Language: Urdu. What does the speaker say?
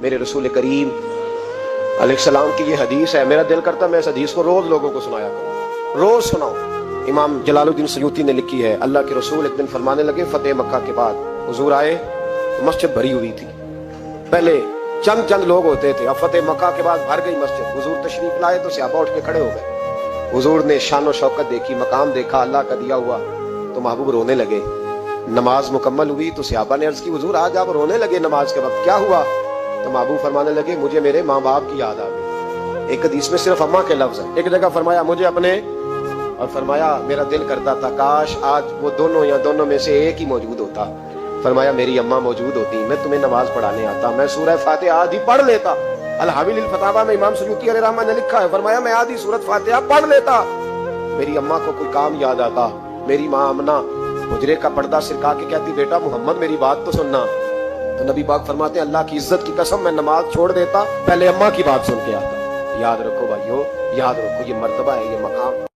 میرے رسول کریم علیہ السلام کی یہ حدیث ہے، میرا دل کرتا ہے میں اس حدیث کو روز لوگوں کو سنایا کروں، روز سناؤں۔ امام جلال الدین سیوطی نے لکھی ہے، اللہ کے رسول ایک دن فرمانے لگے فتح مکہ کے بعد حضور آئے تو مسجد بھری ہوئی تھی، پہلے چند چند لوگ ہوتے تھے، اب فتح مکہ کے بعد بھر گئی مسجد۔ حضور تشریف لائے تو صحابہ اٹھ کے کھڑے ہو گئے، حضور نے شان و شوکت دیکھی، مقام دیکھا اللہ کا دیا ہوا، تو محبوب رونے لگے۔ نماز مکمل ہوئی تو صحابہ نے عرض کی حضور آج آپ رونے لگے نماز کے وقت، کیا ہوا؟ تو محبوب فرمانے لگے مجھے میرے ماں باپ کی یاد آ گئی۔ ایک حدیث میں صرف اماں کے لفظ ہیں، ایک جگہ فرمایا مجھے اپنے، اور فرمایا میرا دل کرتا تھا کاش آج وہ دونوں یا دونوں میں سے ایک ہی موجود ہوتا۔ فرمایا میری اماں موجود ہوتی، میں تمہیں نماز پڑھانے آتا، میں سورہ فاتحہ آدھی پڑھ لیتا۔ الحاوی للفتاوی میں امام سیوطی علیہ رحمہ نے لکھا ہے، فرمایا میں آدھی سورۃ فاتحہ پڑھ لیتا، میری اماں کو کوئی کام یاد آتا، میری ماں آمنہ حجرے کا پردہ سرکا کے کہتی بیٹا محمد میری بات تو سننا، تو نبی پاک فرماتے ہیں اللہ کی عزت کی قسم میں نماز چھوڑ دیتا، پہلے اماں کی بات سن کے آتا۔ یاد رکھو بھائیو، یاد رکھو، یہ مرتبہ ہے، یہ مقام